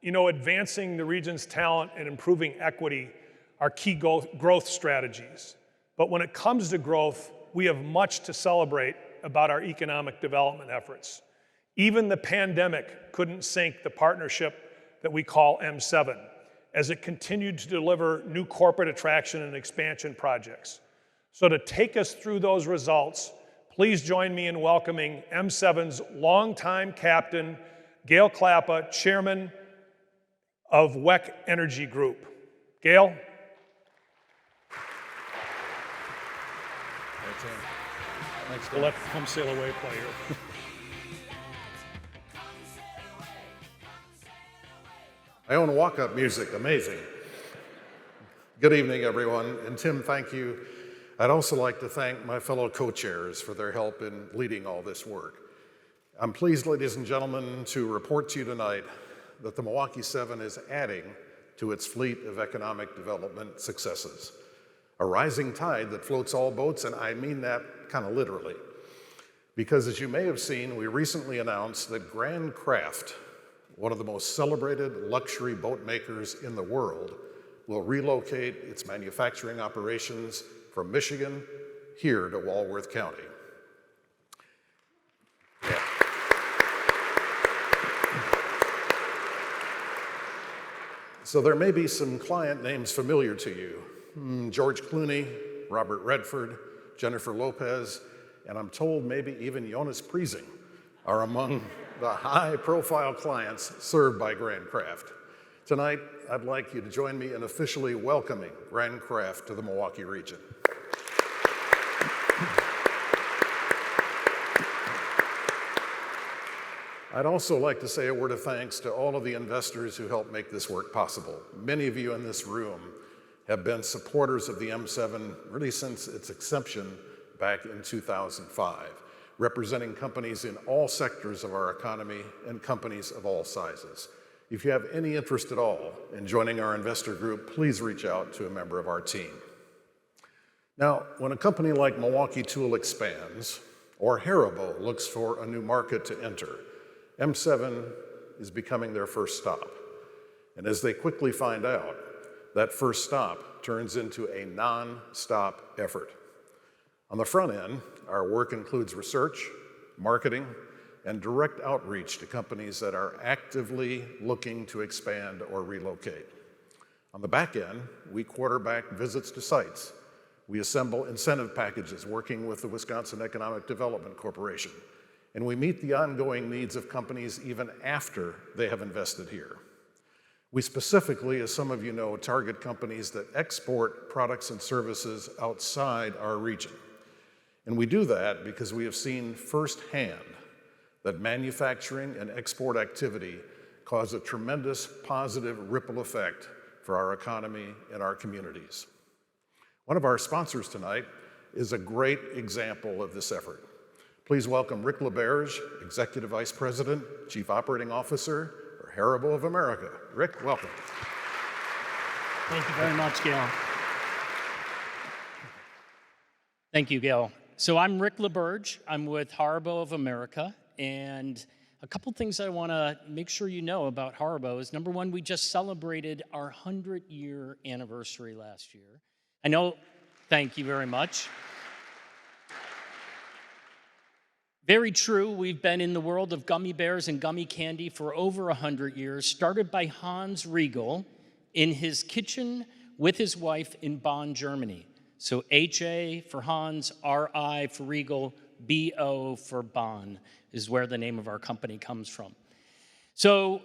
You know, advancing the region's talent and improving equity are key growth strategies. But when it comes to growth, we have much to celebrate about our economic development efforts. Even the pandemic couldn't sink the partnership that we call M7, as it continued to deliver new corporate attraction and expansion projects. So to take us through those results, please join me in welcoming M7's longtime captain, Gale Klappa, chairman of WEC Energy Group. Gale? Thanks, We'll let Come Sail Away play here. I own walk-up music, amazing. Good evening, everyone, and Tim, thank you. I'd also like to thank my fellow co-chairs for their help in leading all this work. I'm pleased, ladies and gentlemen, to report to you tonight that the Milwaukee 7 is adding to its fleet of economic development successes. A rising tide that floats all boats, and I mean that kind of literally. Because as you may have seen, we recently announced that Grand Craft, one of the most celebrated luxury boat makers in the world, will relocate its manufacturing operations from Michigan here to Walworth County. Yeah. So there may be some client names familiar to you. George Clooney, Robert Redford, Jennifer Lopez, and I'm told maybe even Jonas Priesing are among the high-profile clients served by Grand Craft. Tonight, I'd like you to join me in officially welcoming Grand Craft to the Milwaukee region. I'd also like to say a word of thanks to all of the investors who helped make this work possible. Many of you in this room have been supporters of the M7 really since its inception back in 2005, representing companies in all sectors of our economy and companies of all sizes. If you have any interest at all in joining our investor group, please reach out to a member of our team. Now, when a company like Milwaukee Tool expands, or HARIBO looks for a new market to enter, M7 is becoming their first stop. And as they quickly find out, that first stop turns into a non-stop effort. On the front end, our work includes research, marketing, and direct outreach to companies that are actively looking to expand or relocate. On the back end, we quarterback visits to sites. We assemble incentive packages working with the Wisconsin Economic Development Corporation, and we meet the ongoing needs of companies even after they have invested here. We specifically, as some of you know, target companies that export products and services outside our region. And we do that because we have seen firsthand that manufacturing and export activity cause a tremendous positive ripple effect for our economy and our communities. One of our sponsors tonight is a great example of this effort. Please welcome Rick LaBerge, Executive Vice President, Chief Operating Officer for HARIBO of America. Rick, welcome. Thank you very much, Gale. Thank you, Gale. So I'm Rick LaBerge. I'm with HARIBO of America, and a couple things I want to make sure you know about HARIBO is, number one, we just celebrated our 100-year anniversary last year. I know, thank you very much. Very true, we've been in the world of gummy bears and gummy candy for over 100 years, started by Hans Riegel in his kitchen with his wife in Bonn, Germany. So H-A for Hans, R-I for Riegel, B-O for Bonn is where the name of our company comes from. So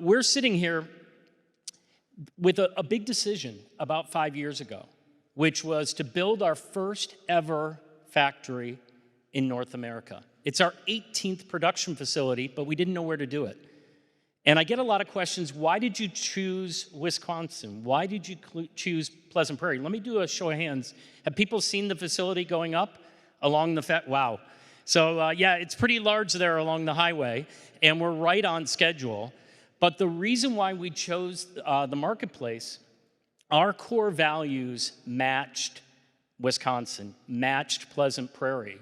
we're sitting here with a big decision about 5 years ago, which was to build our first ever factory in North America. It's our 18th production facility, but we didn't know where to do it. And I get a lot of questions, why did you choose Wisconsin? Why did you choose Pleasant Prairie? Let me do a show of hands. Have people seen the facility going up along the wow. So yeah, it's pretty large there along the highway, and we're right on schedule. But the reason why we chose the marketplace, our core values matched Wisconsin, matched Pleasant Prairie.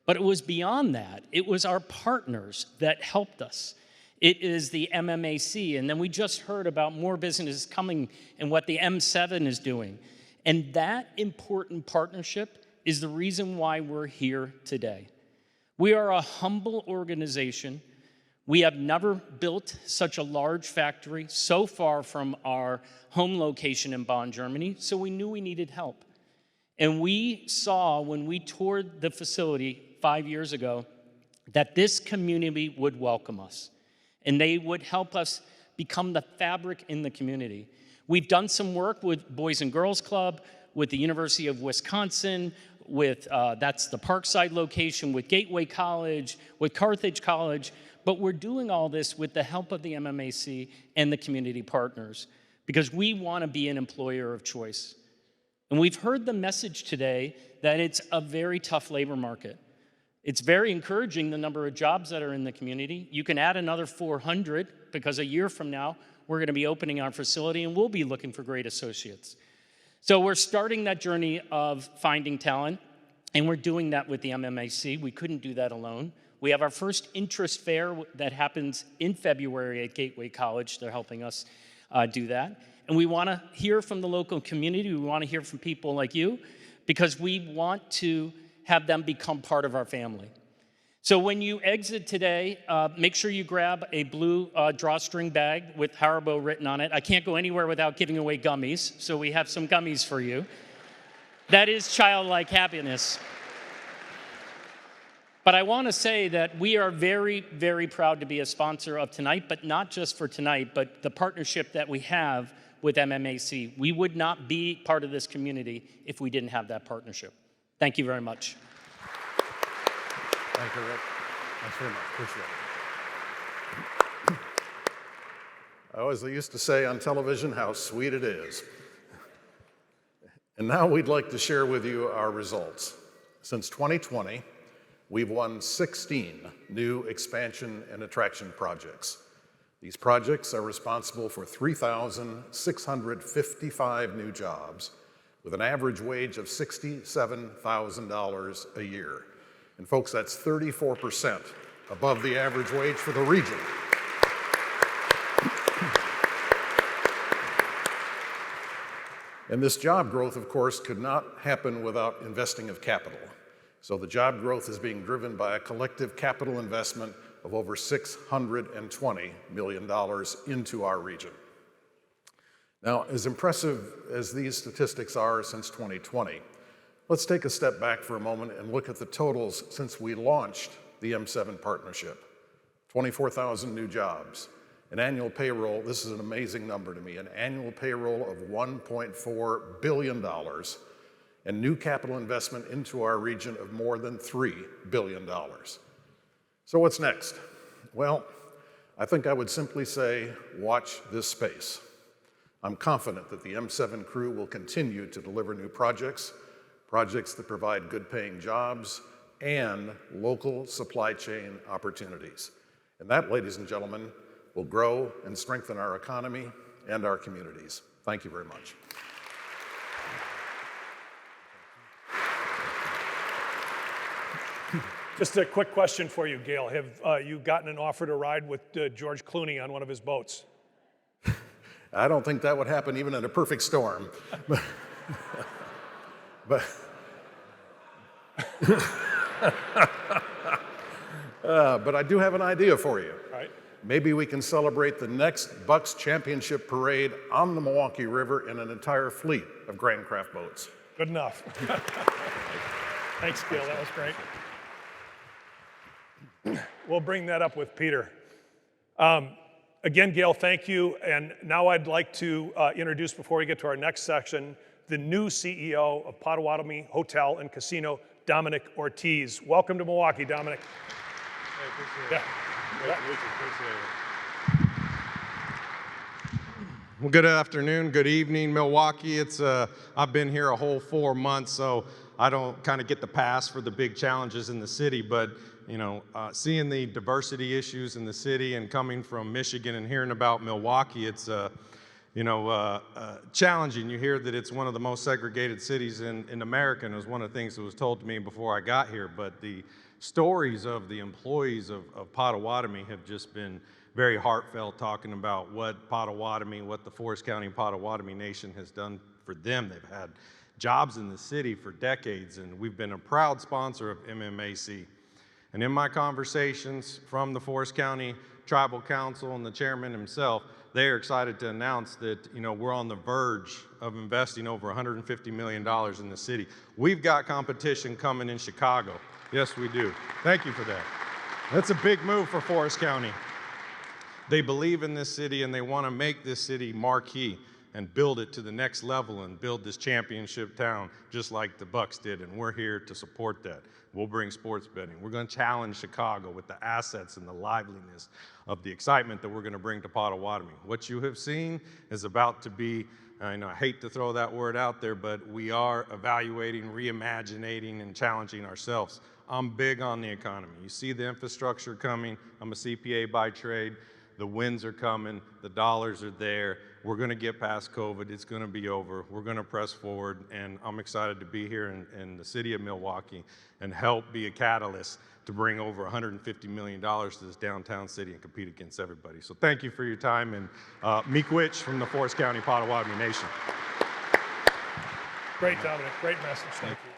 But it was beyond that. It was our partners that helped us. It is the MMAC. And then we just heard about more businesses coming and what the M7 is doing. And that important partnership is the reason why we're here today. We are a humble organization. We have never built such a large factory so far from our home location in Bonn, Germany, so we knew we needed help. And we saw when we toured the facility 5 years ago that this community would welcome us, and they would help us become the fabric in the community. We've done some work with Boys and Girls Club, with the University of Wisconsin, with that's the Parkside location, with Gateway College, with Carthage College, but we're doing all this with the help of the MMAC and the community partners because we want to be an employer of choice. And we've heard the message today that it's a very tough labor market. It's very encouraging, the number of jobs that are in the community. You can add another 400 because a year from now, we're going to be opening our facility and we'll be looking for great associates. So we're starting that journey of finding talent, and we're doing that with the MMAC. We couldn't do that alone. We have our first interest fair that happens in February at Gateway College. They're helping us do that. And we want to hear from the local community. We want to hear from people like you because we want to have them become part of our family. So when you exit today, make sure you grab a blue drawstring bag with HARIBO written on it. I can't go anywhere without giving away gummies, so we have some gummies for you. That is childlike happiness. But I want to say that we are very, very proud to be a sponsor of tonight, but not just for tonight, but the partnership that we have with MMAC. We would not be part of this community if we didn't have that partnership. Thank you very much. Thank you, Rick. Thanks very much. Appreciate it. As they used to say on television, how sweet it is. And now we'd like to share with you our results. Since 2020, we've won 16 new expansion and attraction projects. These projects are responsible for 3,655 new jobs with an average wage of $67,000 a year. And folks, that's 34% above the average wage for the region. And this job growth, of course, could not happen without investing of capital. So the job growth is being driven by a collective capital investment of over $620 million into our region. Now, as impressive as these statistics are since 2020, let's take a step back for a moment and look at the totals since we launched the M7 partnership. 24,000 new jobs, an annual payroll, this is an amazing number to me, an annual payroll of $1.4 billion, and new capital investment into our region of more than $3 billion. So what's next? Well, I think I would simply say, watch this space. I'm confident that the M7 crew will continue to deliver new projects that provide good-paying jobs and local supply chain opportunities. And that, ladies and gentlemen, will grow and strengthen our economy and our communities. Thank you very much. Just a quick question for you, Gale. Have you gotten an offer to ride with George Clooney on one of his boats? I don't think that would happen even in a perfect storm. But I do have an idea for you. All right. Maybe we can celebrate the next Bucks Championship parade on the Milwaukee River in an entire fleet of Grand Craft boats. Good enough. Thanks, Gale. That was great. We'll bring that up with Peter. Again, Gale, thank you. And now I'd like to introduce, before we get to our next section, the new CEO of Potawatomi Hotel and Casino, Dominic Ortiz. Welcome to Milwaukee, Dominic. Hey, appreciate it. Yeah. Appreciate it. Well, good afternoon, good evening, Milwaukee. I've been here a whole 4 months, so I don't kind of get the pass for the big challenges in the city, but seeing the diversity issues in the city and coming from Michigan and hearing about Milwaukee, it's challenging. You hear that it's one of the most segregated cities in America, and it was one of the things that was told to me before I got here, but the stories of the employees of Potawatomi have just been very heartfelt, talking about what Potawatomi, what the Forest County and Potawatomi Nation has done for them. They've had jobs in the city for decades, and we've been a proud sponsor of MMAC. And in my conversations from the Forest County Tribal Council and the chairman himself, they are excited to announce that, we're on the verge of investing over $150 million in the city. We've got competition coming in Chicago. Yes, we do. Thank you for that. That's a big move for Forest County. They believe in this city and they want to make this city marquee and build it to the next level and build this championship town just like the Bucks did, and we're here to support that. We'll bring sports betting. We're going to challenge Chicago with the assets and the liveliness of the excitement that we're going to bring to Potawatomi. What you have seen is about to be, I hate to throw that word out there, but we are evaluating, reimagining, and challenging ourselves. I'm big on the economy. You see the infrastructure coming. I'm a CPA by trade. The wins are coming. The dollars are there. We're going to get past COVID. It's going to be over. We're going to press forward, and I'm excited to be here in the city of Milwaukee and help be a catalyst to bring over $150 million to this downtown city and compete against everybody. So thank you for your time, and Miigwech from the Forest County Potawatomi Nation. Great, Dominic. Great message. Thank you.